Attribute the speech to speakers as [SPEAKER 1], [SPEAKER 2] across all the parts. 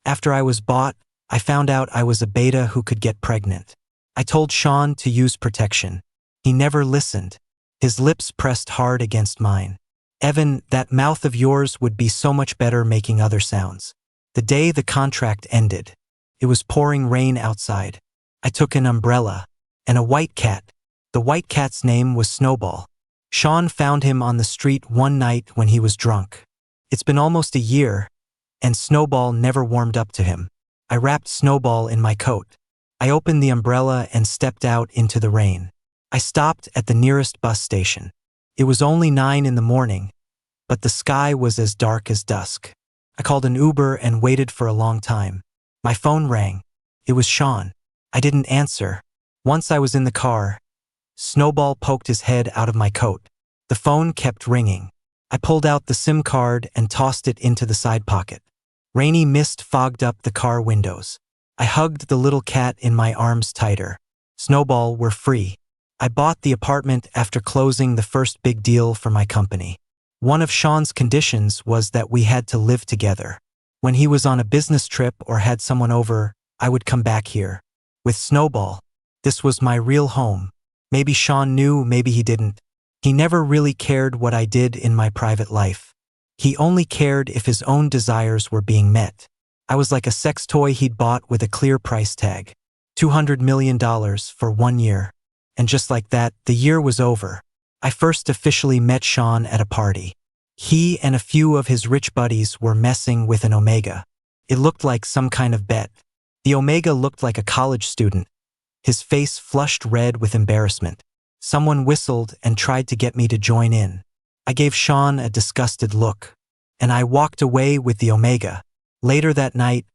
[SPEAKER 1] After I was bought, I found out I was a beta who could get pregnant. I told Shawn to use protection. He never listened. His lips pressed hard against mine. Evan, that mouth of yours would be so much better making other sounds. The day the contract ended, it was pouring rain outside. I took an umbrella and a white cat. The white cat's name was Snowball. Shawn found him on the street one night when he was drunk. It's been almost a year, and Snowball never warmed up to him. I wrapped Snowball in my coat. I opened the umbrella and stepped out into the rain. I stopped at the nearest bus station. It was only 9 in the morning, but the sky was as dark as dusk. I called an Uber and waited for a long time. My phone rang. It was Shawn. I didn't answer. Once I was in the car, Snowball poked his head out of my coat. The phone kept ringing. I pulled out the SIM card and tossed it into the side pocket. Rainy mist fogged up the car windows. I hugged the little cat in my arms tighter. Snowball, we're free. I bought the apartment after closing the first big deal for my company. One of Shawn's conditions was that we had to live together. When he was on a business trip or had someone over, I would come back here. With Snowball, this was my real home. Maybe Shawn knew, maybe he didn't. He never really cared what I did in my private life. He only cared if his own desires were being met. I was like a sex toy he'd bought with a clear price tag. $200 million for 1 year. And just like that, the year was over. I first officially met Shawn at a party. He and a few of his rich buddies were messing with an Omega. It looked like some kind of bet. The Omega looked like a college student. His face flushed red with embarrassment. Someone whistled and tried to get me to join in. I gave Shawn a disgusted look, and I walked away with the Omega. Later that night,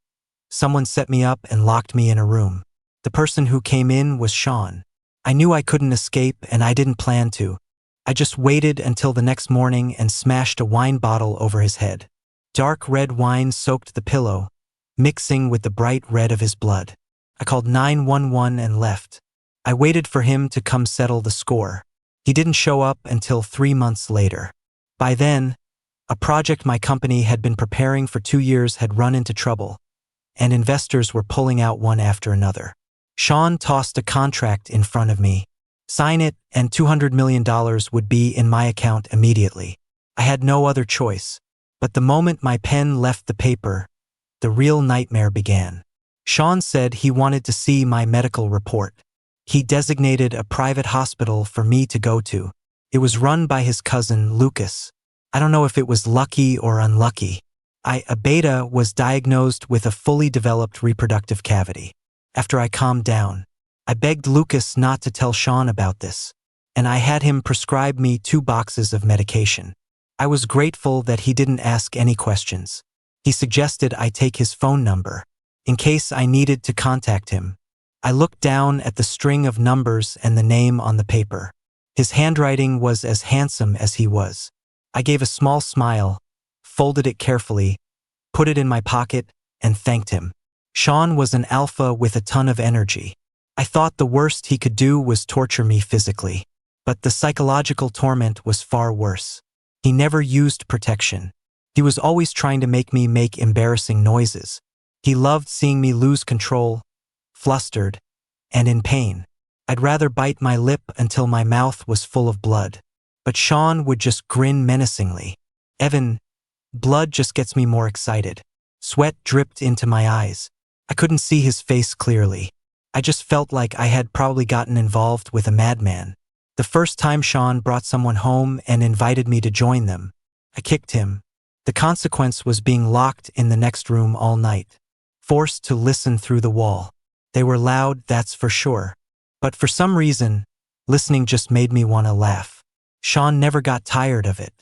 [SPEAKER 1] someone set me up and locked me in a room. The person who came in was Shawn. I knew I couldn't escape, and I didn't plan to. I just waited until the next morning and smashed a wine bottle over his head. Dark red wine soaked the pillow, mixing with the bright red of his blood. I called 911 and left. I waited for him to come settle the score. He didn't show up until 3 months later. By then, a project my company had been preparing for 2 years had run into trouble, and investors were pulling out one after another. Shawn tossed a contract in front of me. Sign it, and $200 million would be in my account immediately. I had no other choice. But the moment my pen left the paper, the real nightmare began. Shawn said he wanted to see my medical report. He designated a private hospital for me to go to. It was run by his cousin, Lucas. I don't know if it was lucky or unlucky. A beta was diagnosed with a fully developed reproductive cavity. After I calmed down, I begged Lucas not to tell Shawn about this, and I had him prescribe me 2 boxes of medication. I was grateful that he didn't ask any questions. He suggested I take his phone number, in case I needed to contact him. I looked down at the string of numbers and the name on the paper. His handwriting was as handsome as he was. I gave a small smile, folded it carefully, put it in my pocket, and thanked him. Shawn was an alpha with a ton of energy. I thought the worst he could do was torture me physically. But the psychological torment was far worse. He never used protection. He was always trying to make me make embarrassing noises. He loved seeing me lose control, flustered, and in pain. I'd rather bite my lip until my mouth was full of blood. But Shawn would just grin menacingly. Evan, blood just gets me more excited. Sweat dripped into my eyes. I couldn't see his face clearly. I just felt like I had probably gotten involved with a madman. The first time Shawn brought someone home and invited me to join them, I kicked him. The consequence was being locked in the next room all night, forced to listen through the wall. They were loud, that's for sure. But for some reason, listening just made me want to laugh. Shawn never got tired of it,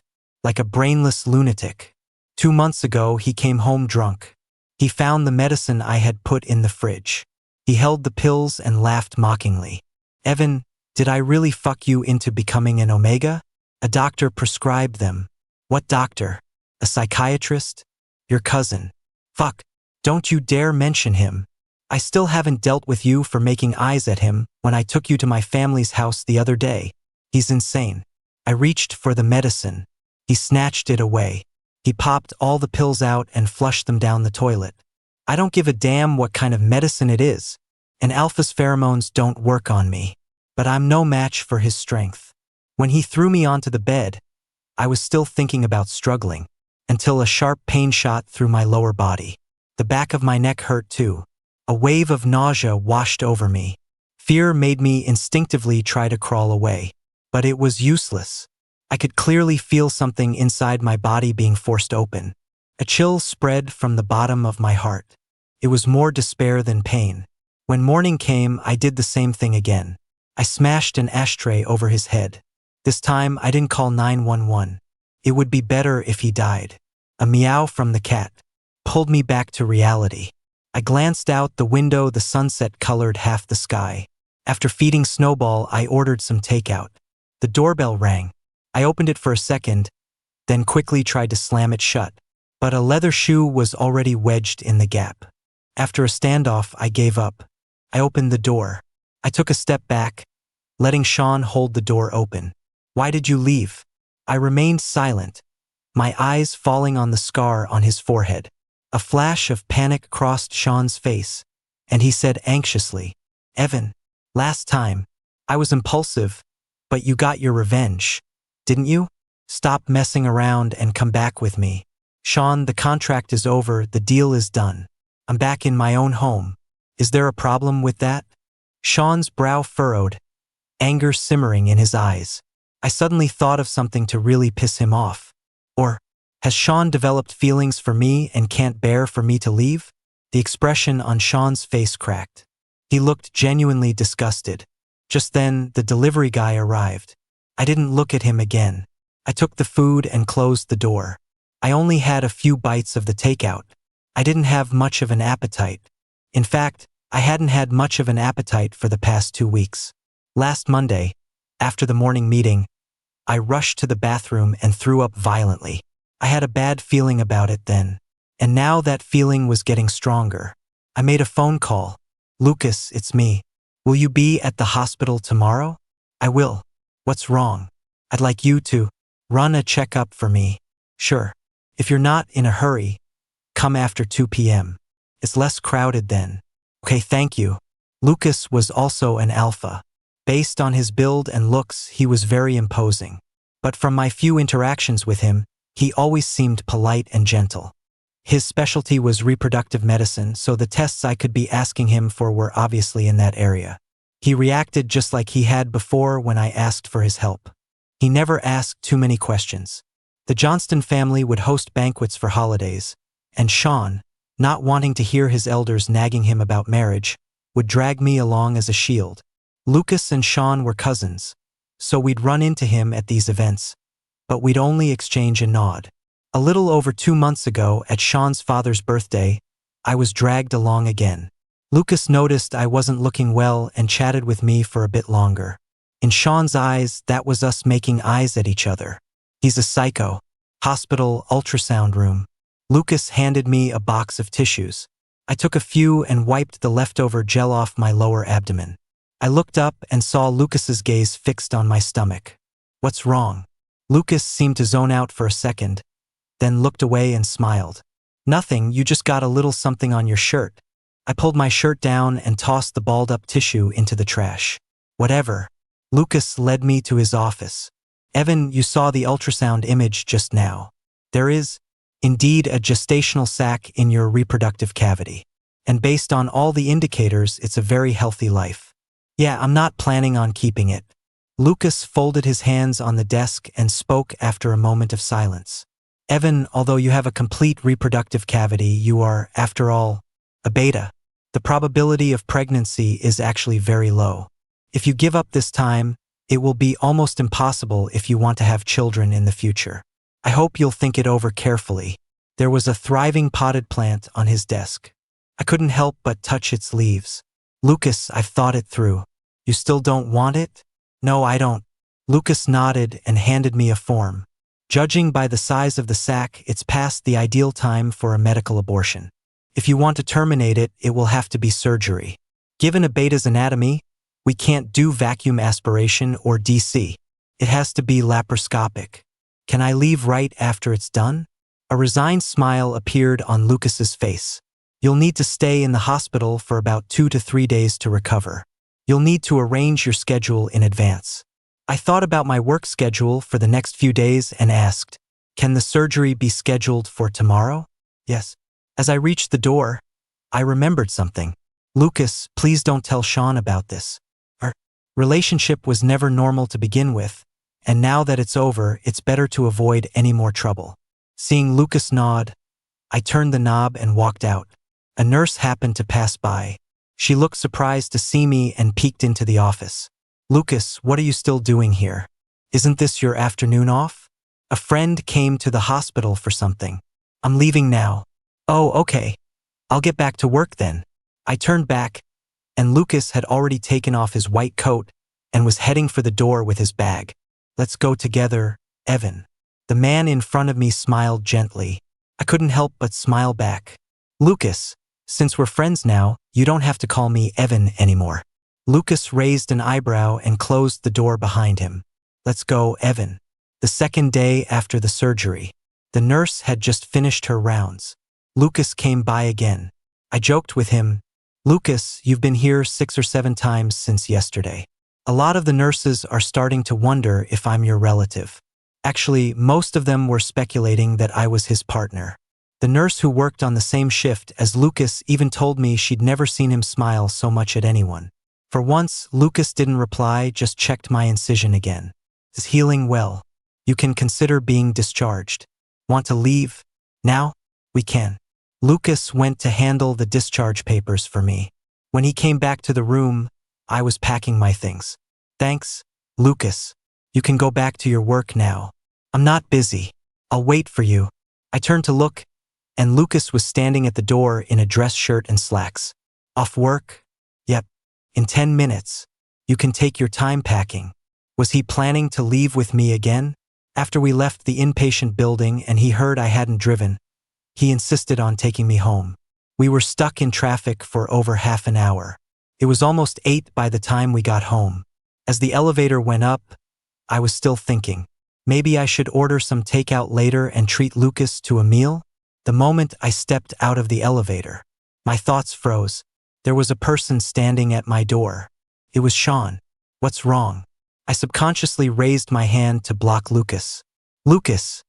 [SPEAKER 1] like a brainless lunatic. 2 months ago, he came home drunk. He found the medicine I had put in the fridge. He held the pills and laughed mockingly. Evan, did I really fuck you into becoming an Omega? A doctor prescribed them. What doctor? A psychiatrist? Your cousin. Fuck, don't you dare mention him. I still haven't dealt with you for making eyes at him when I took you to my family's house the other day. He's insane. I reached for the medicine. He snatched it away. He popped all the pills out and flushed them down the toilet. I don't give a damn what kind of medicine it is. An alpha's pheromones don't work on me. But I'm no match for his strength. When he threw me onto the bed, I was still thinking about struggling, until a sharp pain shot through my lower body. The back of my neck hurt too. A wave of nausea washed over me. Fear made me instinctively try to crawl away. But it was useless. I could clearly feel something inside my body being forced open. A chill spread from the bottom of my heart. It was more despair than pain. When morning came, I did the same thing again. I smashed an ashtray over his head. This time, I didn't call 911. It would be better if he died. A meow from the cat pulled me back to reality. I glanced out the window. The sunset colored half the sky. After feeding Snowball, I ordered some takeout. The doorbell rang. I opened it for a second, then quickly tried to slam it shut. But a leather shoe was already wedged in the gap. After a standoff, I gave up. I opened the door. I took a step back, letting Shawn hold the door open. "Why did you leave?" I remained silent, my eyes falling on the scar on his forehead. A flash of panic crossed Shawn's face, and he said anxiously, "Evan, last time, I was impulsive, but you got your revenge, didn't you? Stop messing around and come back with me. Shawn, the contract is over, the deal is done. I'm back in my own home. Is there a problem with that?" Shawn's brow furrowed, anger simmering in his eyes. I suddenly thought of something to really piss him off. Or, has Shawn developed feelings for me and can't bear for me to leave? The expression on Shawn's face cracked. He looked genuinely disgusted. Just then, the delivery guy arrived. I didn't look at him again. I took the food and closed the door. I only had a few bites of the takeout. I didn't have much of an appetite. In fact, I hadn't had much of an appetite for the past 2 weeks. Last Monday, after the morning meeting, I rushed to the bathroom and threw up violently. I had a bad feeling about it then, and now that feeling was getting stronger. I made a phone call. "Lucas, it's me. Will you be at the hospital tomorrow?" "I will. What's wrong?" "I'd like you to run a checkup for me." "Sure. If you're not in a hurry, come after 2 p.m. It's less crowded then." "Okay, thank you." Lucas was also an alpha. Based on his build and looks, he was very imposing. But from my few interactions with him, he always seemed polite and gentle. His specialty was reproductive medicine, so the tests I could be asking him for were obviously in that area. He reacted just like he had before when I asked for his help. He never asked too many questions. The Johnston family would host banquets for holidays, and Shawn, not wanting to hear his elders nagging him about marriage, would drag me along as a shield. Lucas and Shawn were cousins, so we'd run into him at these events, but we'd only exchange a nod. A little over 2 months ago, at Shawn's father's birthday, I was dragged along again. Lucas noticed I wasn't looking well and chatted with me for a bit longer. In Shawn's eyes, that was us making eyes at each other. He's a psycho. Hospital, ultrasound room. Lucas handed me a box of tissues. I took a few and wiped the leftover gel off my lower abdomen. I looked up and saw Lucas's gaze fixed on my stomach. "What's wrong?" Lucas seemed to zone out for a second, then looked away and smiled. "Nothing, you just got a little something on your shirt." I pulled my shirt down and tossed the balled-up tissue into the trash. "Whatever." Lucas led me to his office. "Evan, you saw the ultrasound image just now. There is, indeed, a gestational sac in your reproductive cavity. And based on all the indicators, it's a very healthy life. Yeah, I'm not planning on keeping it." Lucas folded his hands on the desk and spoke after a moment of silence. "Evan, although you have a complete reproductive cavity, you are, after all, a beta. The probability of pregnancy is actually very low. If you give up this time, it will be almost impossible if you want to have children in the future. I hope you'll think it over carefully." There was a thriving potted plant on his desk. I couldn't help but touch its leaves. "Lucas, I've thought it through. You still don't want it?" "No, I don't." Lucas nodded and handed me a form. "Judging by the size of the sac, it's past the ideal time for a medical abortion. If you want to terminate it, it will have to be surgery. Given a beta's anatomy, we can't do vacuum aspiration or DC. It has to be laparoscopic. Can I leave right after it's done?" A resigned smile appeared on Lucas's face. You'll need to stay in the hospital for about 2 to 3 days to recover. You'll need to arrange your schedule in advance. I thought about my work schedule for the next few days and asked, can the surgery be scheduled for tomorrow? Yes. As I reached the door, I remembered something. Lucas, please don't tell Shawn about this. Our relationship was never normal to begin with, and now that it's over, it's better to avoid any more trouble. Seeing Lucas nod, I turned the knob and walked out. A nurse happened to pass by. She looked surprised to see me and peeked into the office. Lucas, what are you still doing here? Isn't this your afternoon off? A friend came to the hospital for something. I'm leaving now. Oh, okay. I'll get back to work then. I turned back, and Lucas had already taken off his white coat and was heading for the door with his bag. Let's go together, Evan. The man in front of me smiled gently. I couldn't help but smile back. Lucas, since we're friends now, you don't have to call me Evan anymore. Lucas raised an eyebrow and closed the door behind him. Let's go, Evan. The second day after the surgery, the nurse had just finished her rounds. Lucas came by again. I joked with him, Lucas, you've been here 6 or 7 times since yesterday. A lot of the nurses are starting to wonder if I'm your relative. Actually, most of them were speculating that I was his partner. The nurse who worked on the same shift as Lucas even told me she'd never seen him smile so much at anyone. For once, Lucas didn't reply, just checked my incision again. Is healing well. You can consider being discharged. Want to leave? Now? We can. Lucas went to handle the discharge papers for me. When he came back to the room, I was packing my things. Thanks, Lucas. You can go back to your work now. I'm not busy. I'll wait for you. I turned to look, and Lucas was standing at the door in a dress shirt and slacks. Off work? Yep. In 10 minutes. You can take your time packing. Was he planning to leave with me again? After we left the inpatient building and he heard I hadn't driven, he insisted on taking me home. We were stuck in traffic for over half an hour. It was almost 8 by the time we got home. As the elevator went up, I was still thinking, maybe I should order some takeout later and treat Lucas to a meal? The moment I stepped out of the elevator, my thoughts froze. There was a person standing at my door. It was Shawn. What's wrong? I subconsciously raised my hand to block Lucas. Lucas,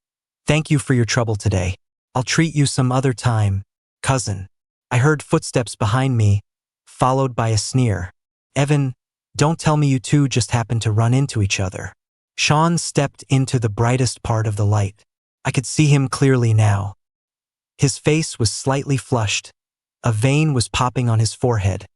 [SPEAKER 1] thank you for your trouble today. I'll treat you some other time, cousin. I heard footsteps behind me, followed by a sneer. Evan, don't tell me you two just happened to run into each other. Shawn stepped into the brightest part of the light. I could see him clearly now. His face was slightly flushed, a vein was popping on his forehead,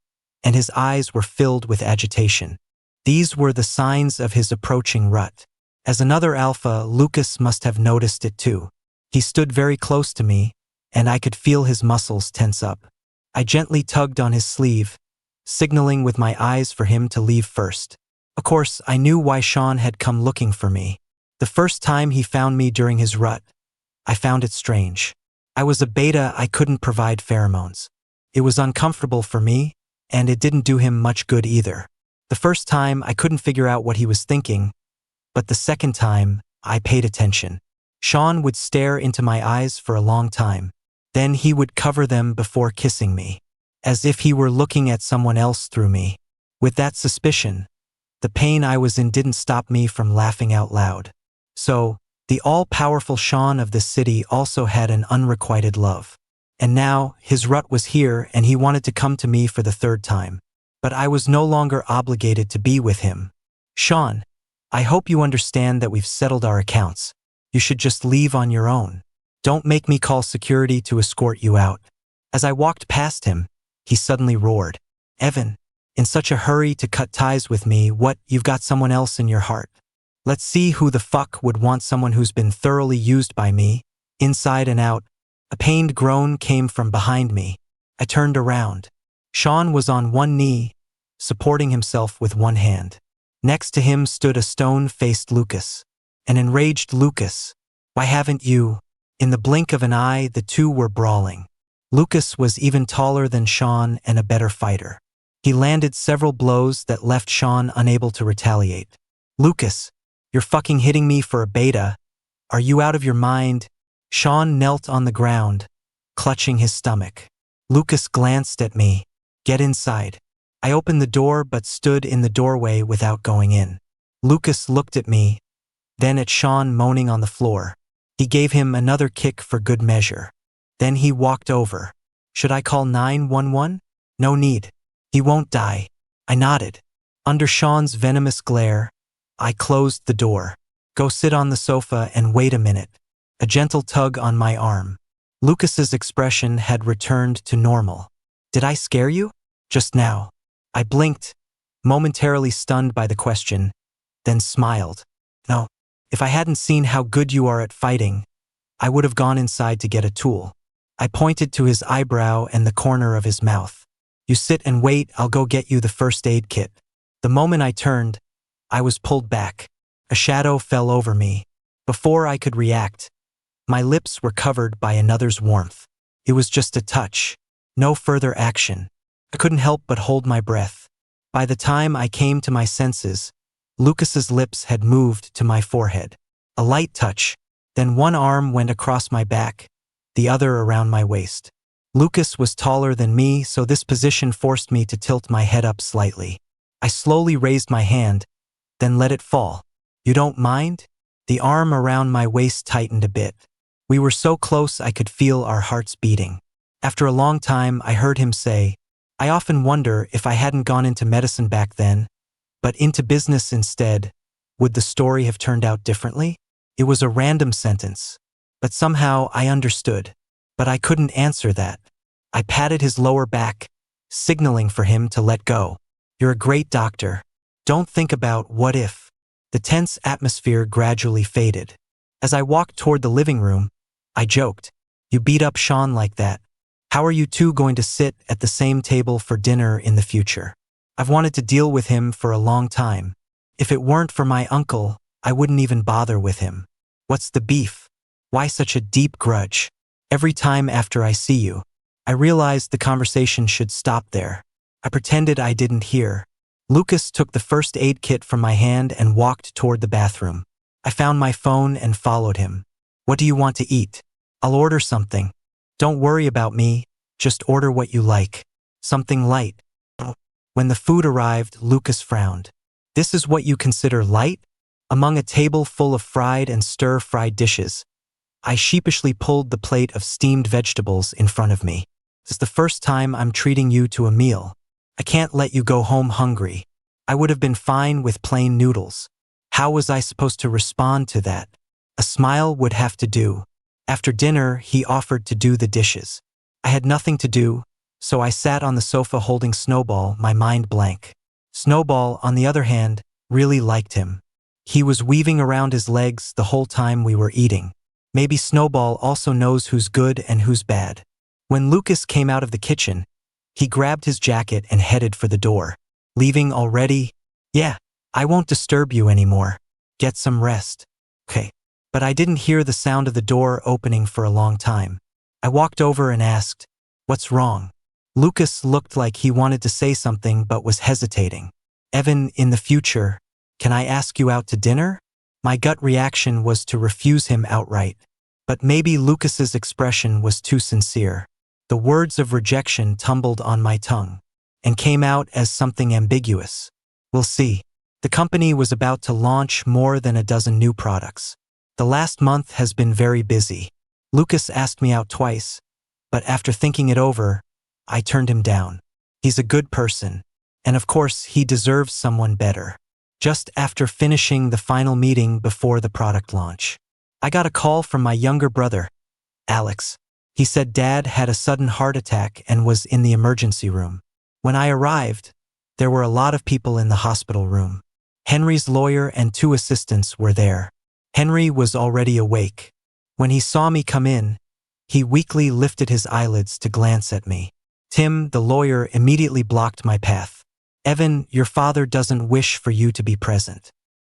[SPEAKER 1] and his eyes were filled with agitation. These were the signs of his approaching rut. As another alpha, Lucas must have noticed it too. He stood very close to me, and I could feel his muscles tense up. I gently tugged on his sleeve, signaling with my eyes for him to leave first. Of course, I knew why Shawn had come looking for me. The first time he found me during his rut, I found it strange. I was a beta, I couldn't provide pheromones. It was uncomfortable for me, and it didn't do him much good either. The first time, I couldn't figure out what he was thinking, but the second time, I paid attention. Shawn would stare into my eyes for a long time. Then he would cover them before kissing me, as if he were looking at someone else through me. With that suspicion, the pain I was in didn't stop me from laughing out loud. So, the all-powerful Shawn of this city also had an unrequited love. And now, his rut was here and he wanted to come to me for the 3rd time. But I was no longer obligated to be with him. Shawn, I hope you understand that we've settled our accounts. You should just leave on your own. Don't make me call security to escort you out. As I walked past him, he suddenly roared. Evan, in such a hurry to cut ties with me, what, you've got someone else in your heart? Let's see who the fuck would want someone who's been thoroughly used by me, inside and out. A pained groan came from behind me. I turned around. Shawn was on one knee, supporting himself with one hand. Next to him stood a stone-faced Lucas. An enraged Lucas. Why haven't you? In the blink of an eye, the two were brawling. Lucas was even taller than Shawn and a better fighter. He landed several blows that left Shawn unable to retaliate. Lucas, you're fucking hitting me for a beta. Are you out of your mind? Shawn knelt on the ground, clutching his stomach. Lucas glanced at me. Get inside. I opened the door but stood in the doorway without going in. Lucas looked at me, then at Shawn moaning on the floor. He gave him another kick for good measure. Then he walked over. Should I call 911? No need. He won't die. I nodded. Under Shawn's venomous glare, I closed the door. Go sit on the sofa and wait a minute. A gentle tug on my arm. Lucas's expression had returned to normal. Did I scare you? Just now. I blinked, momentarily stunned by the question, then smiled. No. If I hadn't seen how good you are at fighting, I would have gone inside to get a tool. I pointed to his eyebrow and the corner of his mouth. You sit and wait, I'll go get you the first aid kit. The moment I turned, I was pulled back. A shadow fell over me. Before I could react, my lips were covered by another's warmth. It was just a touch. No further action. I couldn't help but hold my breath. By the time I came to my senses, Lucas's lips had moved to my forehead. A light touch, then one arm went across my back, the other around my waist. Lucas was taller than me, so this position forced me to tilt my head up slightly. I slowly raised my hand, then let it fall. You don't mind? The arm around my waist tightened a bit. We were so close I could feel our hearts beating. After a long time, I heard him say, I often wonder if I hadn't gone into medicine back then, but into business instead, would the story have turned out differently? It was a random sentence, but somehow I understood. But I couldn't answer that. I patted his lower back, signaling for him to let go. You're a great doctor. Don't think about what if. The tense atmosphere gradually faded. As I walked toward the living room, I joked, You beat up Shawn like that. How are you two going to sit at the same table for dinner in the future? I've wanted to deal with him for a long time. If it weren't for my uncle, I wouldn't even bother with him. What's the beef? Why such a deep grudge? Every time after I see you, I realized the conversation should stop there. I pretended I didn't hear. Lucas took the first aid kit from my hand and walked toward the bathroom. I found my phone and followed him. What do you want to eat? I'll order something. Don't worry about me, just order what you like. Something light. When the food arrived, Lucas frowned. This is what you consider light? Among a table full of fried and stir-fried dishes, I sheepishly pulled the plate of steamed vegetables in front of me. This is the first time I'm treating you to a meal. I can't let you go home hungry. I would have been fine with plain noodles. How was I supposed to respond to that? A smile would have to do. After dinner, he offered to do the dishes. I had nothing to do, so I sat on the sofa holding Snowball, my mind blank. Snowball, on the other hand, really liked him. He was weaving around his legs the whole time we were eating. Maybe Snowball also knows who's good and who's bad. When Lucas came out of the kitchen, he grabbed his jacket and headed for the door. Leaving already? Yeah, I won't disturb you anymore. Get some rest. Okay. But I didn't hear the sound of the door opening for a long time. I walked over and asked, What's wrong? Lucas looked like he wanted to say something but was hesitating. Evan, in the future, can I ask you out to dinner? My gut reaction was to refuse him outright. But maybe Lucas's expression was too sincere. The words of rejection tumbled on my tongue and came out as something ambiguous. We'll see. The company was about to launch more than a dozen new products. The last month has been very busy. Lucas asked me out twice, but after thinking it over, I turned him down. He's a good person, and of course he deserves someone better. Just after finishing the final meeting before the product launch, I got a call from my younger brother, Alex. He said Dad had a sudden heart attack and was in the emergency room. When I arrived, there were a lot of people in the hospital room. Henry's lawyer and 2 assistants were there. Henry was already awake. When he saw me come in, he weakly lifted his eyelids to glance at me. Tim, the lawyer, immediately blocked my path. Evan, your father doesn't wish for you to be present.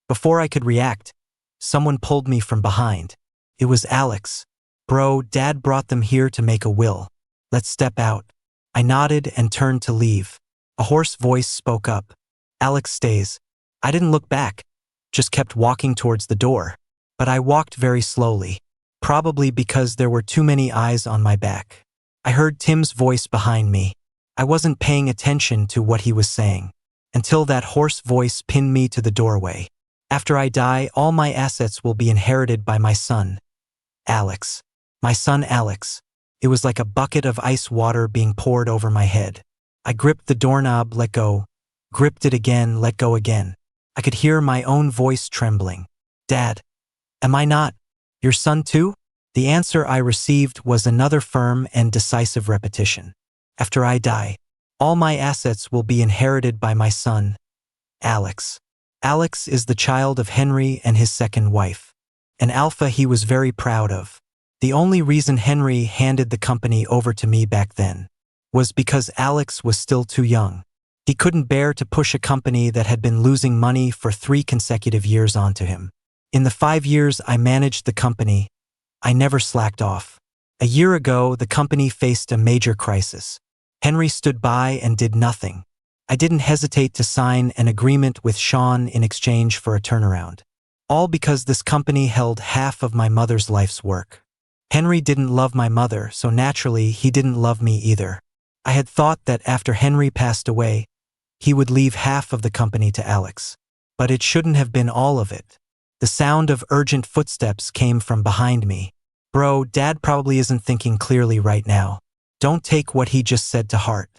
[SPEAKER 1] Before I could react, someone pulled me from behind. It was Alex. Bro, Dad brought them here to make a will. Let's step out. I nodded and turned to leave. A hoarse voice spoke up. Alex stays. I didn't look back, just kept walking towards the door. But I walked very slowly, probably because there were too many eyes on my back. I heard Tim's voice behind me. I wasn't paying attention to what he was saying until that hoarse voice pinned me to the doorway. After I die, all my assets will be inherited by my son, Alex. My son Alex. It was like a bucket of ice water being poured over my head. I gripped the doorknob, let go, gripped it again, let go again. I could hear my own voice trembling. Dad, am I not your son too? The answer I received was another firm and decisive repetition. After I die, all my assets will be inherited by my son, Alex. Alex is the child of Henry and his second wife, an alpha he was very proud of. The only reason Henry handed the company over to me back then was because Alex was still too young. He couldn't bear to push a company that had been losing money for 3 consecutive years onto him. In the 5 years I managed the company, I never slacked off. A year ago, the company faced a major crisis. Henry stood by and did nothing. I didn't hesitate to sign an agreement with Shawn in exchange for a turnaround. All because this company held half of my mother's life's work. Henry didn't love my mother, so naturally he didn't love me either. I had thought that after Henry passed away, he would leave half of the company to Alex. But it shouldn't have been all of it. The sound of urgent footsteps came from behind me. Bro, Dad probably isn't thinking clearly right now. Don't take what he just said to heart.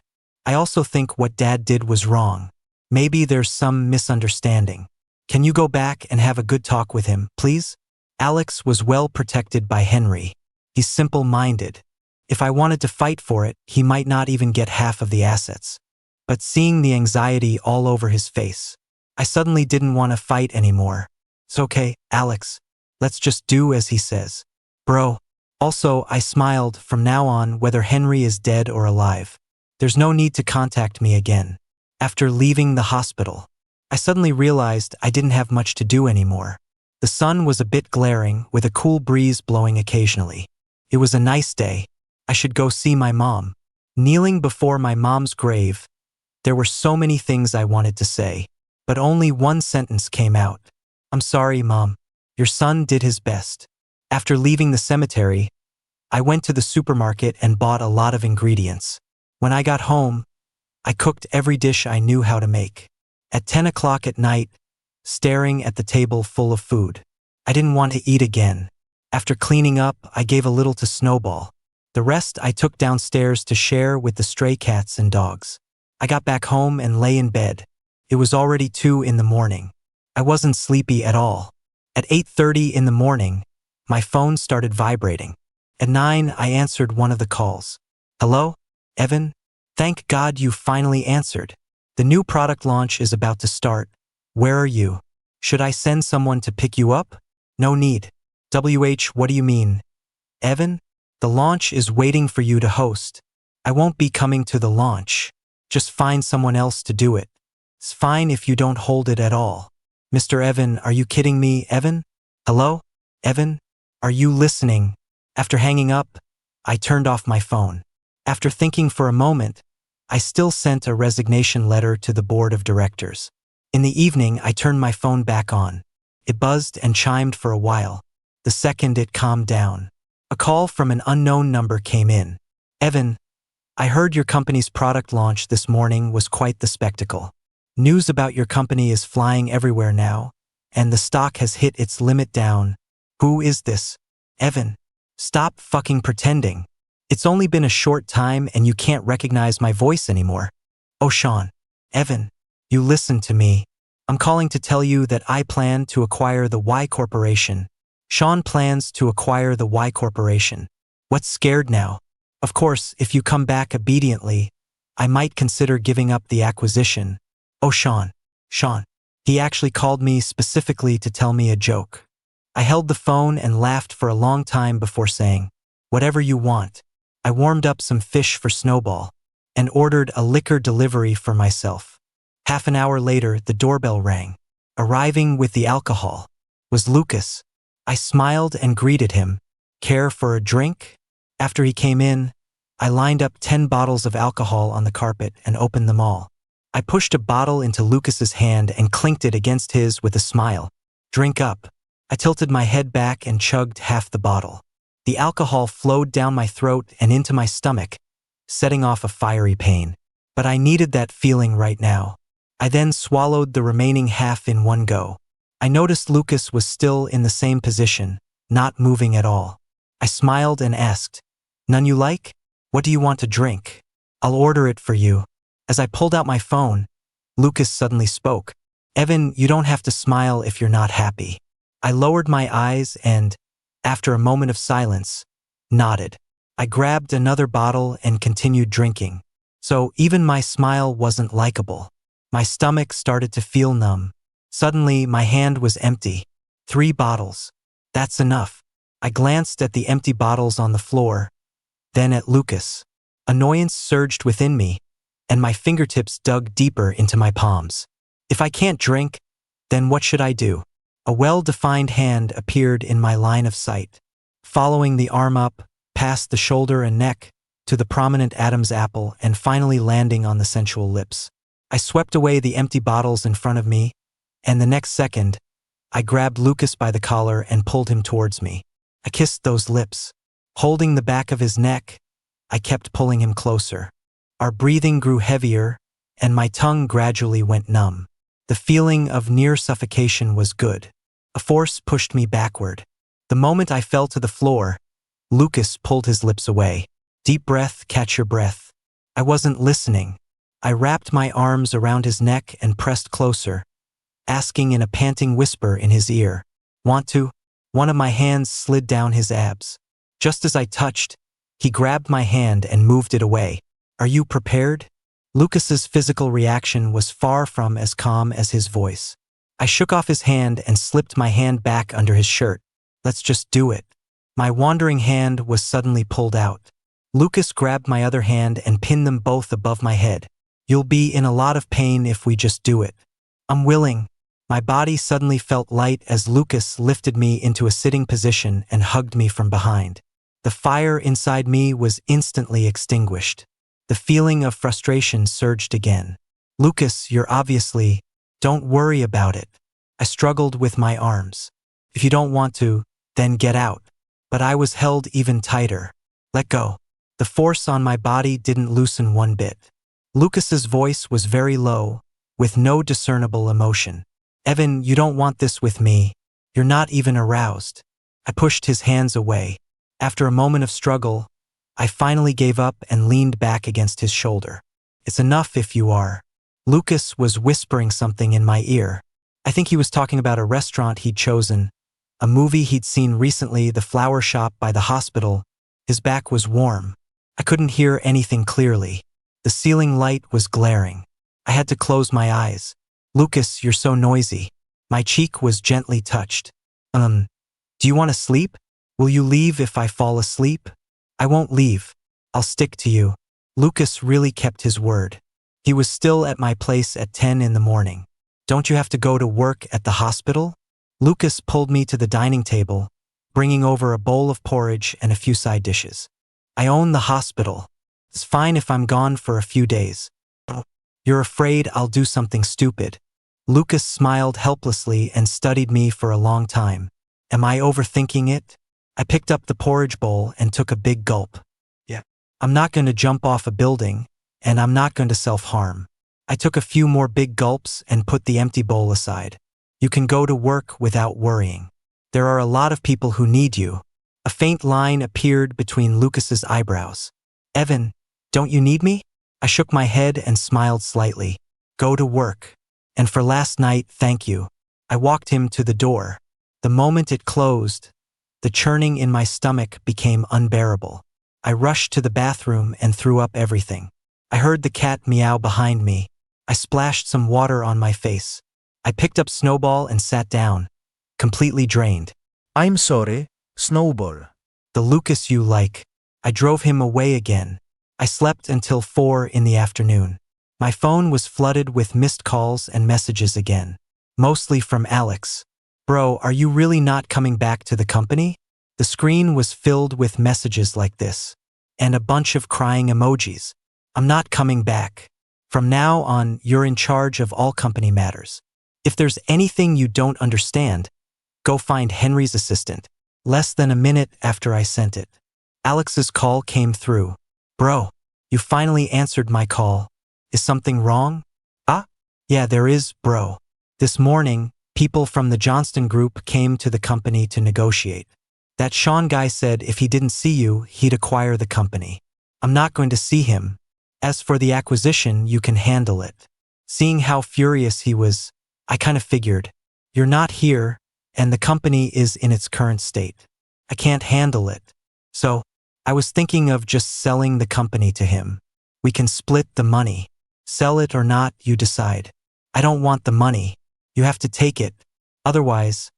[SPEAKER 1] I also think what Dad did was wrong. Maybe there's some misunderstanding. Can you go back and have a good talk with him, please? Alex was well protected by Henry. He's simple-minded. If I wanted to fight for it, he might not even get half of the assets. But seeing the anxiety all over his face, I suddenly didn't want to fight anymore. It's okay, Alex. Let's just do as he says. Bro. Also, I smiled. From now on, whether Henry is dead or alive, there's no need to contact me again. After leaving the hospital, I suddenly realized I didn't have much to do anymore. The sun was a bit glaring, with a cool breeze blowing occasionally. It was a nice day. I should go see my mom. Kneeling before my mom's grave, there were so many things I wanted to say, but only one sentence came out. I'm sorry, Mom. Your son did his best. After leaving the cemetery, I went to the supermarket and bought a lot of ingredients. When I got home, I cooked every dish I knew how to make. At 10 o'clock at night, staring at the table full of food, I didn't want to eat again. After cleaning up, I gave a little to Snowball. The rest I took downstairs to share with the stray cats and dogs. I got back home and lay in bed. It was already 2 in the morning. I wasn't sleepy at all. At 8:30 in the morning, my phone started vibrating. At 9, I answered one of the calls. Hello, Evan? Thank God you finally answered. The new product launch is about to start. Where are you? Should I send someone to pick you up? No need. What do you mean? Evan? The launch is waiting for you to host. I won't be coming to the launch. Just find someone else to do it. It's fine if you don't hold it at all. Mr. Evan, are you kidding me, Evan? Hello? Evan? Are you listening? After hanging up, I turned off my phone. After thinking for a moment, I still sent a resignation letter to the board of directors. In the evening, I turned my phone back on. It buzzed and chimed for a while. The second it calmed down, a call from an unknown number came in. Evan, I heard your company's product launch this morning was quite the spectacle. News about your company is flying everywhere now, and the stock has hit its limit down. Who is this? Evan, stop fucking pretending. It's only been a short time and you can't recognize my voice anymore. Oh, Shawn. Evan, you listen to me. I'm calling to tell you that I plan to acquire the Y Corporation. Shawn plans to acquire the Y Corporation. What's scared now? Of course, if you come back obediently, I might consider giving up the acquisition. Oh, Shawn. Shawn. He actually called me specifically to tell me a joke. I held the phone and laughed for a long time before saying, whatever you want. I warmed up some fish for Snowball and ordered a liquor delivery for myself. Half an hour later, the doorbell rang. Arriving with the alcohol was Lucas. I smiled and greeted him. Care for a drink? After he came in, I lined up 10 bottles of alcohol on the carpet and opened them all. I pushed a bottle into Lucas's hand and clinked it against his with a smile. Drink up. I tilted my head back and chugged half the bottle. The alcohol flowed down my throat and into my stomach, setting off a fiery pain. But I needed that feeling right now. I then swallowed the remaining half in one go. I noticed Lucas was still in the same position, not moving at all. I smiled and asked, "None you like? What do you want to drink? I'll order it for you." As I pulled out my phone, Lucas suddenly spoke. "Evan, you don't have to smile if you're not happy." I lowered my eyes and, after a moment of silence, nodded. I grabbed another bottle and continued drinking. So even my smile wasn't likable. My stomach started to feel numb. Suddenly, my hand was empty. 3 bottles. That's enough. I glanced at the empty bottles on the floor, then at Lucas. Annoyance surged within me, and my fingertips dug deeper into my palms. If I can't drink, then what should I do? A well-defined hand appeared in my line of sight, following the arm up, past the shoulder and neck, to the prominent Adam's apple and finally landing on the sensual lips. I swept away the empty bottles in front of me, and the next second, I grabbed Lucas by the collar and pulled him towards me. I kissed those lips. Holding the back of his neck, I kept pulling him closer. Our breathing grew heavier, and my tongue gradually went numb. The feeling of near suffocation was good. A force pushed me backward. The moment I fell to the floor, Lucas pulled his lips away. Deep breath, catch your breath. I wasn't listening. I wrapped my arms around his neck and pressed closer, asking in a panting whisper in his ear, "Want to?" One of my hands slid down his abs. Just as I touched, he grabbed my hand and moved it away. "Are you prepared?" Lucas's physical reaction was far from as calm as his voice. I shook off his hand and slipped my hand back under his shirt. "Let's just do it." My wandering hand was suddenly pulled out. Lucas grabbed my other hand and pinned them both above my head. "You'll be in a lot of pain if we just do it." "I'm willing." My body suddenly felt light as Lucas lifted me into a sitting position and hugged me from behind. The fire inside me was instantly extinguished. The feeling of frustration surged again. "Lucas, you're obviously... Don't worry about it." I struggled with my arms. "If you don't want to, then get out." But I was held even tighter. "Let go." The force on my body didn't loosen one bit. Lucas's voice was very low, with no discernible emotion. "Evan, you don't want this with me. You're not even aroused." I pushed his hands away. After a moment of struggle, I finally gave up and leaned back against his shoulder. "It's enough if you are." Lucas was whispering something in my ear. I think he was talking about a restaurant he'd chosen, a movie he'd seen recently, the flower shop by the hospital. His back was warm. I couldn't hear anything clearly. The ceiling light was glaring. I had to close my eyes. "Lucas, you're so noisy." My cheek was gently touched. Do you want to sleep? Will you leave if I fall asleep?" "I won't leave. I'll stick to you." Lucas really kept his word. He was still at my place at 10 in the morning. "Don't you have to go to work at the hospital?" Lucas pulled me to the dining table, bringing over a bowl of porridge and a few side dishes. "I own the hospital. It's fine if I'm gone for a few days." "You're afraid I'll do something stupid." Lucas smiled helplessly and studied me for a long time. "Am I overthinking it?" I picked up the porridge bowl and took a big gulp. "Yeah. I'm not going to jump off a building, and I'm not going to self-harm." I took a few more big gulps and put the empty bowl aside. "You can go to work without worrying. There are a lot of people who need you." A faint line appeared between Lucas's eyebrows. "Evan, don't you need me?" I shook my head and smiled slightly. "Go to work. And for last night, thank you." I walked him to the door. The moment it closed, the churning in my stomach became unbearable. I rushed to the bathroom and threw up everything. I heard the cat meow behind me. I splashed some water on my face. I picked up Snowball and sat down, completely drained.
[SPEAKER 2] "I'm sorry, Snowball."
[SPEAKER 1] "The Lucas you like." I drove him away again. I slept until 4 in the afternoon. My phone was flooded with missed calls and messages again, mostly from Alex. "Bro, are you really not coming back to the company?" The screen was filled with messages like this, and a bunch of crying emojis. "I'm not coming back. From now on, you're in charge of all company matters. If there's anything you don't understand, go find Henry's assistant." Less than a minute after I sent it, Alex's call came through. Bro, you finally answered my call. Is something wrong? Ah? Yeah, there is, bro. This morning, people from the Johnston group came to the company to negotiate. That Shawn guy said if he didn't see you, he'd acquire the company. I'm not going to see him. As for the acquisition, you can handle it. Seeing how furious he was, I kind of figured, you're not here, and the company is in its current state. I can't handle it. So, I was thinking of just selling the company to him. We can split the money. Sell it or not, you decide. I don't want the money. You have to take it. Otherwise,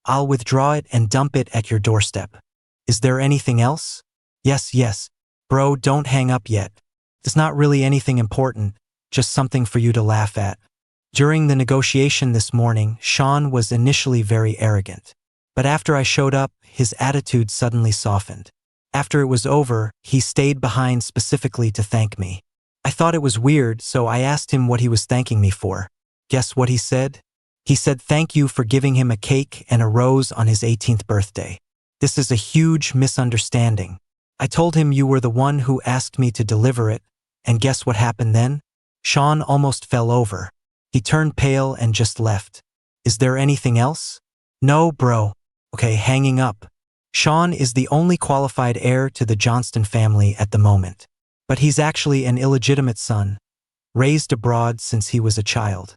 [SPEAKER 1] I'll withdraw it and dump it at your doorstep. Is there anything else? Yes. Bro, don't hang up yet. It's not really anything important, just something for you to laugh at. During the negotiation this morning, Shawn was initially very arrogant. But after I showed up, his attitude suddenly softened. After it was over, he stayed behind specifically to thank me. I thought it was weird, so I asked him what he was thanking me for. Guess what he said? He said thank you for giving him a cake and a rose on his 18th birthday. This is a huge misunderstanding. I told him you were the one who asked me to deliver it, and guess what happened then? Shawn almost fell over. He turned pale and just left. Is there anything else? No, bro. Okay, hanging up. Shawn is the only qualified heir to the Johnston family at the moment. But he's actually an illegitimate son, raised abroad since he was a child.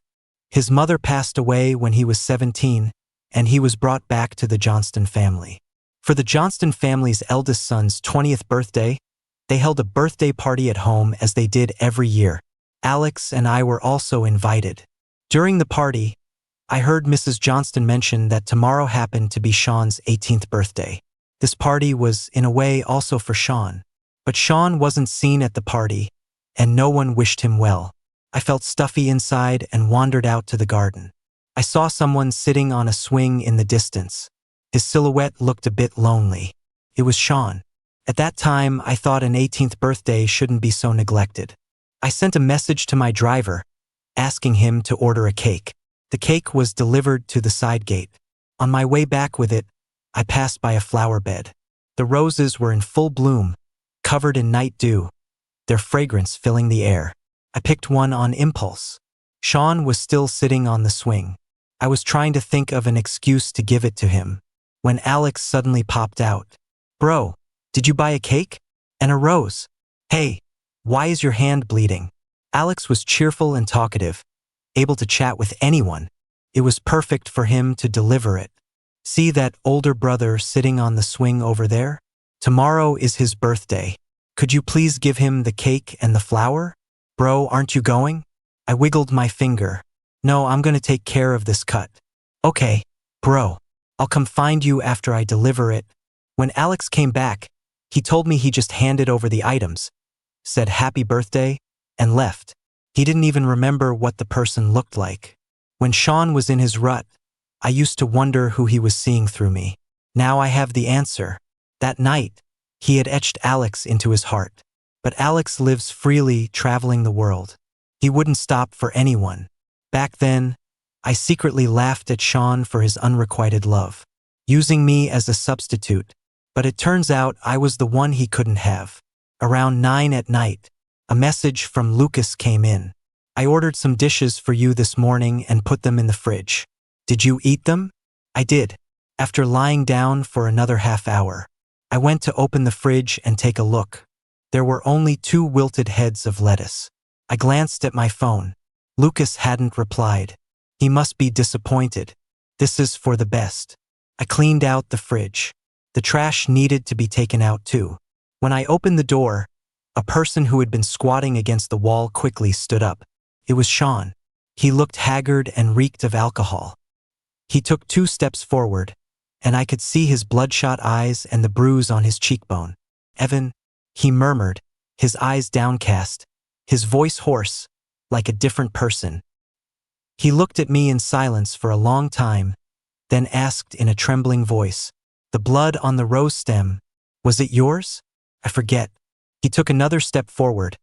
[SPEAKER 1] His mother passed away when he was 17, and he was brought back to the Johnston family. For the Johnston family's eldest son's 20th birthday, they held a birthday party at home as they did every year. Alex and I were also invited. During the party, I heard Mrs. Johnston mention that tomorrow happened to be Shawn's 18th birthday. This party was, in a way, also for Shawn. But Shawn wasn't seen at the party, and no one wished him well. I felt stuffy inside and wandered out to the garden. I saw someone sitting on a swing in the distance. His silhouette looked a bit lonely. It was Shawn. At that time, I thought an 18th birthday shouldn't be so neglected. I sent a message to my driver, asking him to order a cake. The cake was delivered to the side gate. On my way back with it, I passed by a flower bed. The roses were in full bloom, covered in night dew, their fragrance filling the air. I picked one on impulse. Shawn was still sitting on the swing. I was trying to think of an excuse to give it to him, when Alex suddenly popped out. Bro, did you buy a cake? And a rose? Hey, why is your hand bleeding? Alex was cheerful and talkative, able to chat with anyone. It was perfect for him to deliver it. See that older brother sitting on the swing over there? Tomorrow is his birthday. Could you please give him the cake and the flower? Bro, aren't you going? I wiggled my finger. No, I'm gonna take care of this cut. Okay, bro. I'll come find you after I deliver it. When Alex came back, he told me he just handed over the items, said happy birthday, and left. He didn't even remember what the person looked like. When Shawn was in his rut, I used to wonder who he was seeing through me. Now I have the answer. That night, he had etched Alex into his heart. But Alex lives freely, traveling the world. He wouldn't stop for anyone. Back then, I secretly laughed at Shawn for his unrequited love, using me as a substitute. But it turns out I was the one he couldn't have. Around 9 at night, a message from Lucas came in. I ordered some dishes for you this morning and put them in the fridge. Did you eat them? I did. After lying down for another half hour, I went to open the fridge and take a look. There were only 2 wilted heads of lettuce. I glanced at my phone. Lucas hadn't replied. He must be disappointed. This is for the best. I cleaned out the fridge. The trash needed to be taken out too. When I opened the door, a person who had been squatting against the wall quickly stood up. It was Shawn. He looked haggard and reeked of alcohol. He took 2 steps forward, and I could see his bloodshot eyes and the bruise on his cheekbone. Evan, he murmured, his eyes downcast, his voice hoarse, like a different person. He looked at me in silence for a long time, then asked in a trembling voice, "The blood on the rose stem, was it yours?" I forget. He took another step forward,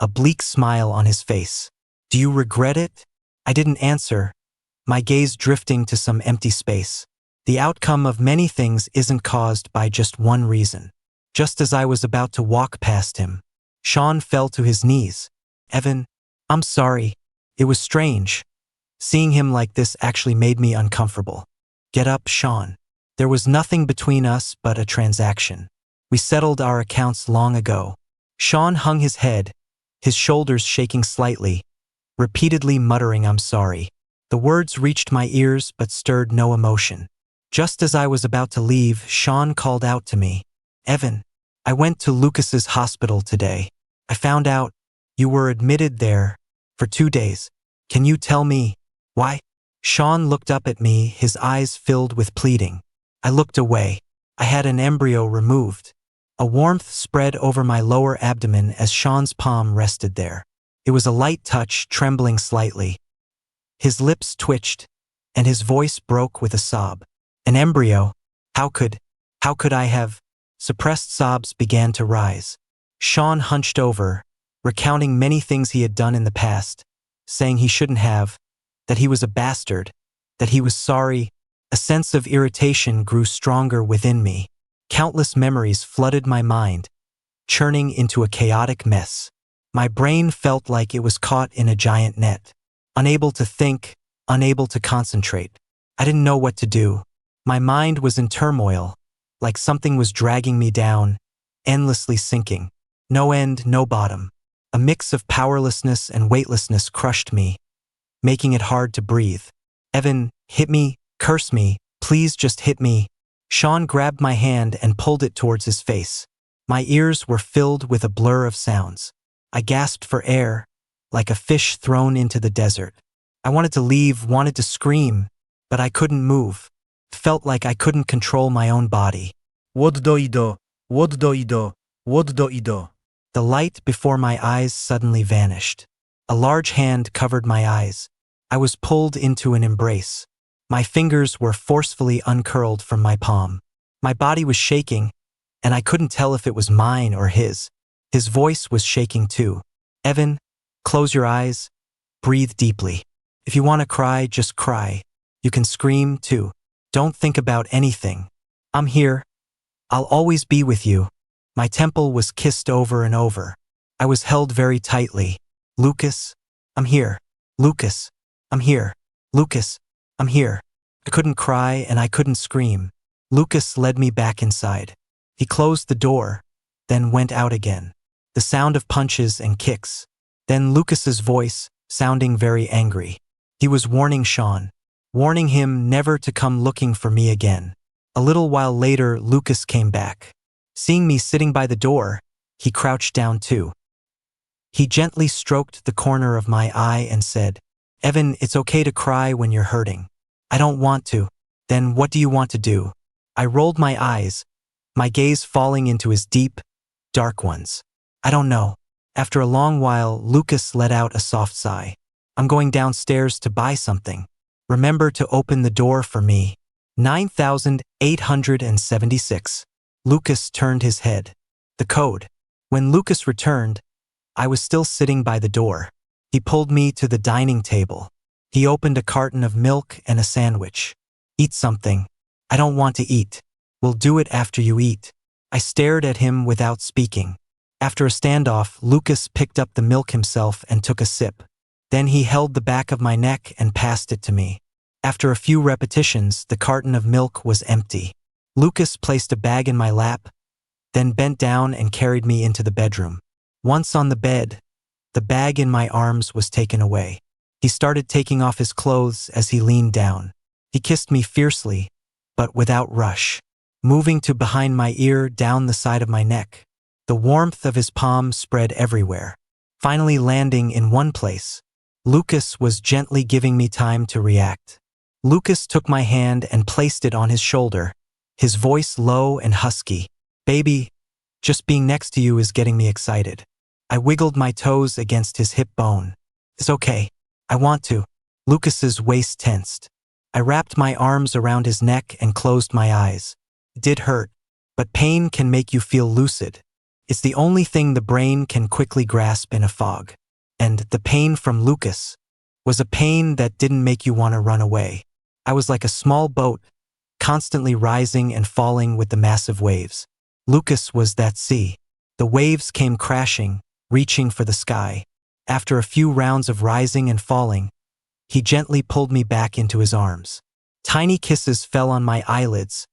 [SPEAKER 1] a bleak smile on his face. "Do you regret it?" I didn't answer, my gaze drifting to some empty space. The outcome of many things isn't caused by just one reason. Just as I was about to walk past him, Shawn fell to his knees. Evan, I'm sorry. It was strange. Seeing him like this actually made me uncomfortable. Get up, Shawn. There was nothing between us but a transaction. We settled our accounts long ago. Shawn hung his head, his shoulders shaking slightly, repeatedly muttering, I'm sorry. The words reached my ears but stirred no emotion. Just as I was about to leave, Shawn called out to me. Evan, I went to Lucas's hospital today. I found out you were admitted there for 2 days. Can you tell me why? Shawn looked up at me, his eyes filled with pleading. I looked away. I had an embryo removed. A warmth spread over my lower abdomen as Shawn's palm rested there. It was a light touch, trembling slightly. His lips twitched, and his voice broke with a sob. An embryo? How could I have? Suppressed sobs began to rise. Shawn hunched over, recounting many things he had done in the past, saying he shouldn't have, that he was a bastard, that he was sorry. A sense of irritation grew stronger within me. Countless memories flooded my mind, churning into a chaotic mess. My brain felt like it was caught in a giant net. Unable to think, unable to concentrate. I didn't know what to do. My mind was in turmoil, like something was dragging me down, endlessly sinking. No end, no bottom. A mix of powerlessness and weightlessness crushed me, making it hard to breathe. Evan, hit me, curse me, please just hit me. Shawn grabbed my hand and pulled it towards his face. My ears were filled with a blur of sounds. I gasped for air, like a fish thrown into the desert. I wanted to leave, wanted to scream, but I couldn't move. Felt like I couldn't control my own body.
[SPEAKER 2] What do I do? What do I do? What do I do?
[SPEAKER 1] The light before my eyes suddenly vanished. A large hand covered my eyes. I was pulled into an embrace. My fingers were forcefully uncurled from my palm. My body was shaking, and I couldn't tell if it was mine or his. His voice was shaking too. Evan, close your eyes. Breathe deeply. If you want to cry, just cry. You can scream too. Don't think about anything. I'm here. I'll always be with you. My temple was kissed over and over. I was held very tightly. Lucas, I'm here. Lucas, I'm here. Lucas, I'm here. I couldn't cry and I couldn't scream. Lucas led me back inside. He closed the door, then went out again. The sound of punches and kicks. Then Lucas's voice, sounding very angry. He was warning Shawn, warning him never to come looking for me again. A little while later, Lucas came back. Seeing me sitting by the door, he crouched down too. He gently stroked the corner of my eye and said, Evan, it's okay to cry when you're hurting. I don't want to. Then what do you want to do? I rolled my eyes, my gaze falling into his deep, dark ones. I don't know. After a long while, Lucas let out a soft sigh. I'm going downstairs to buy something. Remember to open the door for me. 9876. Lucas turned his head. The code. When Lucas returned, I was still sitting by the door. He pulled me to the dining table. He opened a carton of milk and a sandwich. Eat something. I don't want to eat. We'll do it after you eat. I stared at him without speaking. After a standoff, Lucas picked up the milk himself and took a sip. Then he held the back of my neck and passed it to me. After a few repetitions, the carton of milk was empty. Lucas placed a bag in my lap, then bent down and carried me into the bedroom. Once on the bed, the bag in my arms was taken away. He started taking off his clothes as he leaned down. He kissed me fiercely, but without rush, moving to behind my ear down the side of my neck. The warmth of his palm spread everywhere, finally landing in one place. Lucas was gently giving me time to react. Lucas took my hand and placed it on his shoulder, his voice low and husky. Baby, just being next to you is getting me excited. I wiggled my toes against his hip bone. It's okay. I want to. Lucas's waist tensed. I wrapped my arms around his neck and closed my eyes. It did hurt, but pain can make you feel lucid. It's the only thing the brain can quickly grasp in a fog. And the pain from Lucas was a pain that didn't make you want to run away. I was like a small boat, constantly rising and falling with the massive waves. Lucas was that sea. The waves came crashing, reaching for the sky. After a few rounds of rising and falling, he gently pulled me back into his arms. Tiny kisses fell on my eyelids,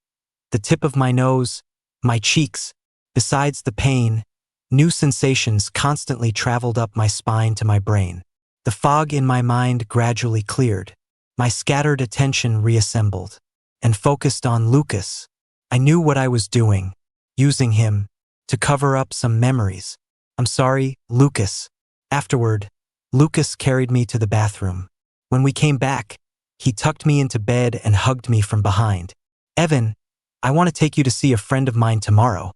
[SPEAKER 1] the tip of my nose, my cheeks. Besides the pain, new sensations constantly traveled up my spine to my brain. The fog in my mind gradually cleared. My scattered attention reassembled and focused on Lucas. I knew what I was doing, using him to cover up some memories. I'm sorry, Lucas. Afterward, Lucas carried me to the bathroom. When we came back, he tucked me into bed and hugged me from behind. Evan, I want to take you to see a friend of mine tomorrow.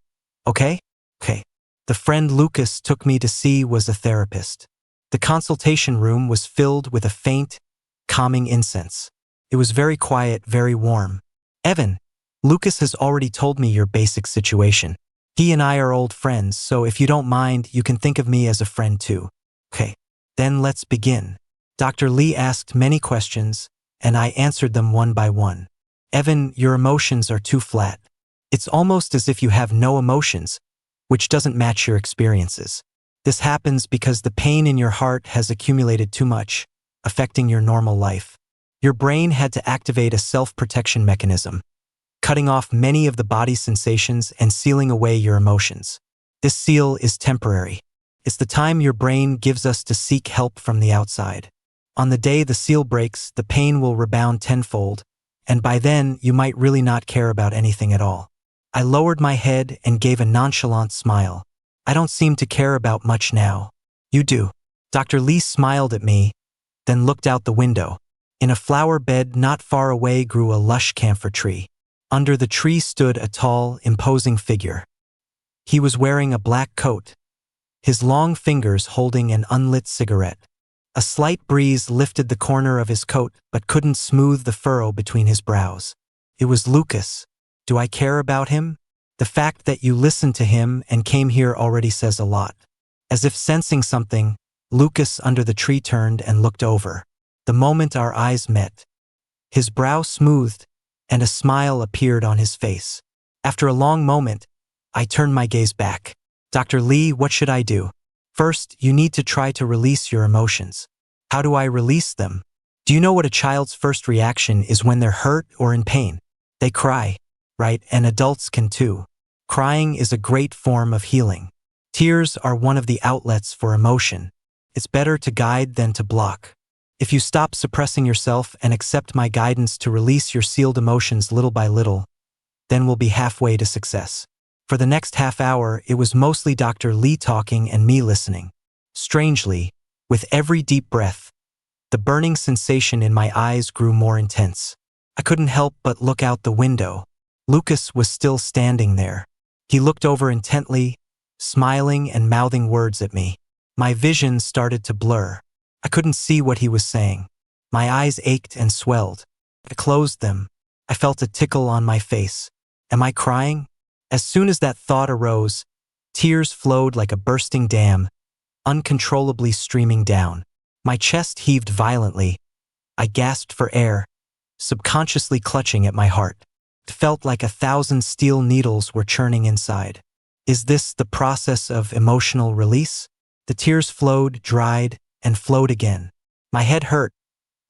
[SPEAKER 1] Okay? Okay. The friend Lucas took me to see was a therapist. The consultation room was filled with a faint, calming incense. It was very quiet, very warm. Evan, Lucas has already told me your basic situation. He and I are old friends, so if you don't mind, you can think of me as a friend too. Okay, then let's begin. Dr. Lee asked many questions, and I answered them one by one. Evan, your emotions are too flat. It's almost as if you have no emotions, which doesn't match your experiences. This happens because the pain in your heart has accumulated too much, affecting your normal life. Your brain had to activate a self-protection mechanism, cutting off many of the body's sensations and sealing away your emotions. This seal is temporary. It's the time your brain gives us to seek help from the outside. On the day the seal breaks, the pain will rebound tenfold, and by then you might really not care about anything at all. I lowered my head and gave a nonchalant smile. I don't seem to care about much now. You do. Dr. Lee smiled at me, then looked out the window. In a flower bed not far away grew a lush camphor tree. Under the tree stood a tall, imposing figure. He was wearing a black coat, his long fingers holding an unlit cigarette. A slight breeze lifted the corner of his coat but couldn't smooth the furrow between his brows. It was Lucas. Do I care about him? The fact that you listened to him and came here already says a lot. As if sensing something, Lucas under the tree turned and looked over. The moment our eyes met, his brow smoothed and a smile appeared on his face. After a long moment, I turned my gaze back. Dr. Lee, what should I do? First, you need to try to release your emotions. How do I release them? Do you know what a child's first reaction is when they're hurt or in pain? They cry, right? And adults can too. Crying is a great form of healing. Tears are one of the outlets for emotion. It's better to guide than to block. If you stop suppressing yourself and accept my guidance to release your sealed emotions little by little, then we'll be halfway to success. For the next half hour, it was mostly Dr. Lee talking and me listening. Strangely, with every deep breath, the burning sensation in my eyes grew more intense. I couldn't help but look out the window. Lucas was still standing there. He looked over intently, smiling and mouthing words at me. My vision started to blur. I couldn't see what he was saying. My eyes ached and swelled. I closed them. I felt a tickle on my face. Am I crying? As soon as that thought arose, tears flowed like a bursting dam, uncontrollably streaming down. My chest heaved violently. I gasped for air, subconsciously clutching at my heart. It felt like 1,000 steel needles were churning inside. Is this the process of emotional release? The tears flowed, dried, and flowed again. My head hurt.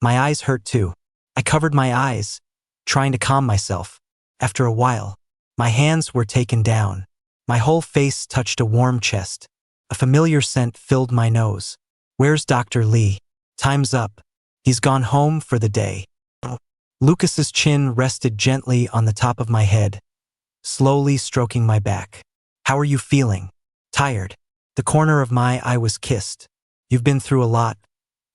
[SPEAKER 1] My eyes hurt too. I covered my eyes, trying to calm myself. After a while, my hands were taken down. My whole face touched a warm chest. A familiar scent filled my nose. Where's Dr. Lee? Time's up. He's gone home for the day. Lucas's chin rested gently on the top of my head, slowly stroking my back. How are you feeling? Tired. The corner of my eye was kissed. You've been through a lot,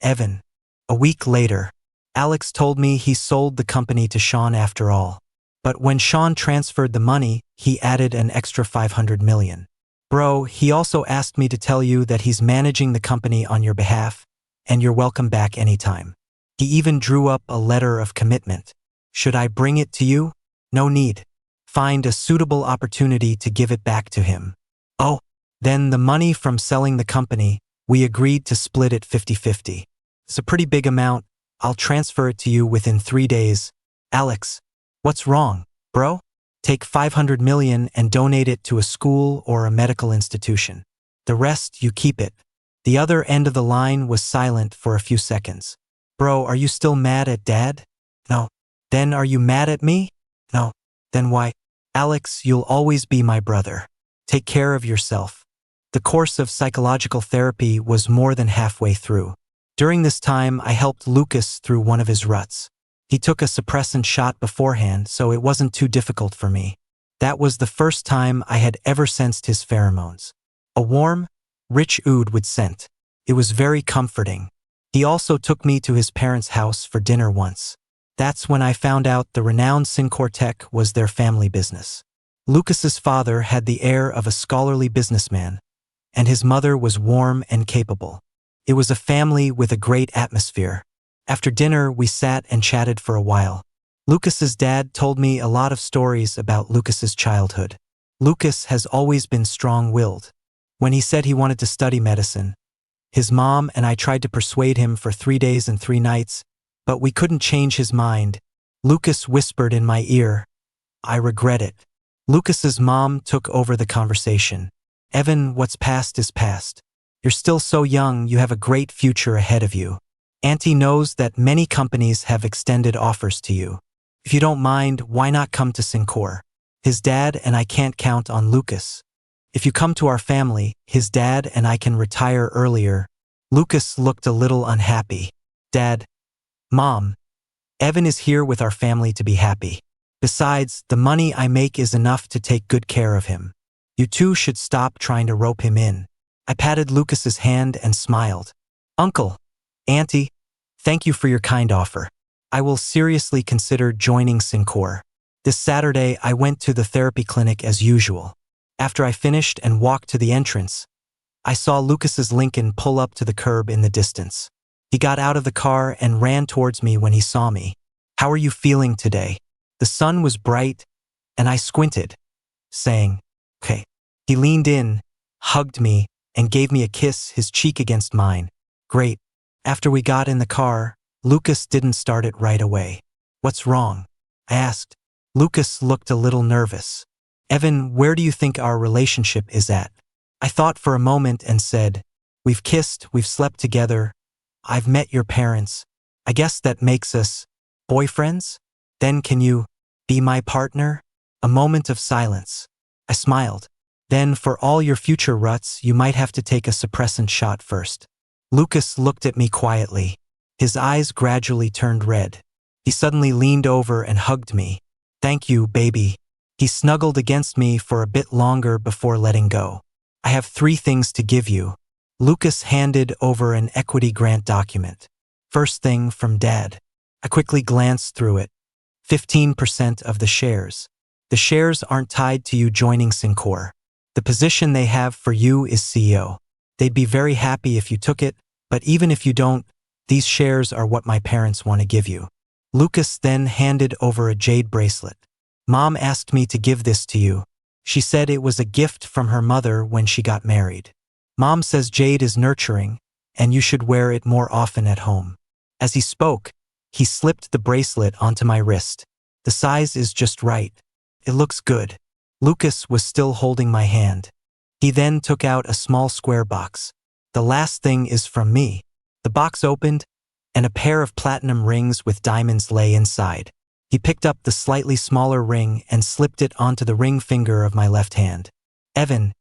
[SPEAKER 1] Evan. A week later, Alex told me he sold the company to Shawn after all. But when Shawn transferred the money, he added an extra $500 million. Bro, he also asked me to tell you that he's managing the company on your behalf, and you're welcome back anytime. He even drew up a letter of commitment. Should I bring it to you? No need. Find a suitable opportunity to give it back to him. Oh, then the money from selling the company, we agreed to split it 50-50. It's a pretty big amount. I'll transfer it to you within 3 days. Alex, What's wrong, bro? Take 500 million and donate it to a school or a medical institution. The rest, you keep it. The other end of the line was silent for a few seconds. Bro, are you still mad at Dad? No. Then are you mad at me? No. Then why? Alex, you'll always be my brother. Take care of yourself. The course of psychological therapy was more than halfway through. During this time, I helped Lucas through one of his ruts. He took a suppressant shot beforehand, so it wasn't too difficult for me. That was the first time I had ever sensed his pheromones. A warm, rich oud with scent. It was very comforting. He also took me to his parents' house for dinner once. That's when I found out the renowned Syncortech was their family business. Lucas's father had the air of a scholarly businessman, and his mother was warm and capable. It was a family with a great atmosphere. After dinner, we sat and chatted for a while. Lucas's dad told me a lot of stories about Lucas's childhood. Lucas has always been strong-willed. When he said he wanted to study medicine, his mom and I tried to persuade him for 3 days and 3 nights, but we couldn't change his mind. Lucas whispered in my ear, "I regret it." Lucas's mom took over the conversation. "Evan, what's past is past. You're still so young, you have a great future ahead of you. Auntie knows that many companies have extended offers to you. If you don't mind, why not come to Syncor? His dad and I can't count on Lucas. If you come to our family, his dad and I can retire earlier." Lucas looked a little unhappy. "Dad, Mom, Evan is here with our family to be happy. Besides, the money I make is enough to take good care of him. You two should stop trying to rope him in." I patted Lucas's hand and smiled. "Uncle, Auntie, thank you for your kind offer. I will seriously consider joining Syncor." This Saturday, I went to the therapy clinic as usual. After I finished and walked to the entrance, I saw Lucas's Lincoln pull up to the curb in the distance. He got out of the car and ran towards me when he saw me. "How are you feeling today?" The sun was bright, and I squinted, saying, "Okay." He leaned in, hugged me, and gave me a kiss, his cheek against mine. "Great." After we got in the car, Lucas didn't start it right away. "What's wrong?" I asked. Lucas looked a little nervous. "Evan, where do you think our relationship is at?" I thought for a moment and said, "We've kissed, we've slept together. I've met your parents. I guess that makes us boyfriends? Then can you be my partner?" A moment of silence. I smiled. "Then for all your future ruts, you might have to take a suppressant shot first." Lucas looked at me quietly. His eyes gradually turned red. He suddenly leaned over and hugged me. "Thank you, baby." He snuggled against me for a bit longer before letting go. "I have 3 things to give you." Lucas handed over an equity grant document. "First thing from Dad." I quickly glanced through it. 15% of the shares. The shares aren't tied to you joining Syncor. The position they have for you is CEO. They'd be very happy if you took it, but even if you don't, these shares are what my parents want to give you. Lucas then handed over a jade bracelet. "Mom asked me to give this to you. She said it was a gift from her mother when she got married. Mom says jade is nurturing, and you should wear it more often at home." As he spoke, he slipped the bracelet onto my wrist. "The size is just right. It looks good." Lucas was still holding my hand. He then took out a small square box. "The last thing is from me." The box opened, and a pair of platinum rings with diamonds lay inside. He picked up the slightly smaller ring and slipped it onto the ring finger of my left hand. "Evan,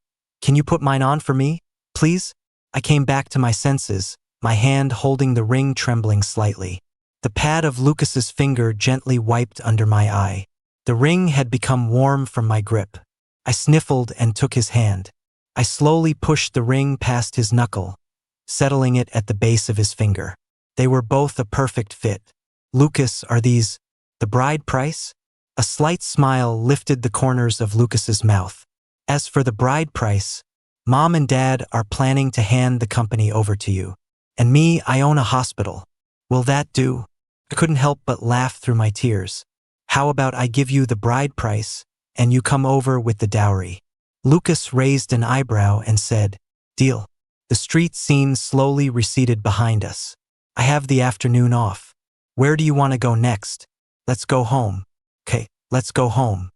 [SPEAKER 1] can you put mine on for me, please?" I came back to my senses, my hand holding the ring trembling slightly. The pad of Lucas's finger gently wiped under my eye. The ring had become warm from my grip. I sniffled and took his hand. I slowly pushed the ring past his knuckle, settling it at the base of his finger. They were both a perfect fit. "Lucas, are these the bride price?" A slight smile lifted the corners of Lucas's mouth. "As for the bride price, Mom and Dad are planning to hand the company over to you. And me, I own a hospital. Will that do?" I couldn't help but laugh through my tears. "How about I give you the bride price, and you come over with the dowry?" Lucas raised an eyebrow and said, "Deal." The street scene slowly receded behind us. "I have the afternoon off. Where do you want to go next?" "Let's go home." "Okay." Let's go home.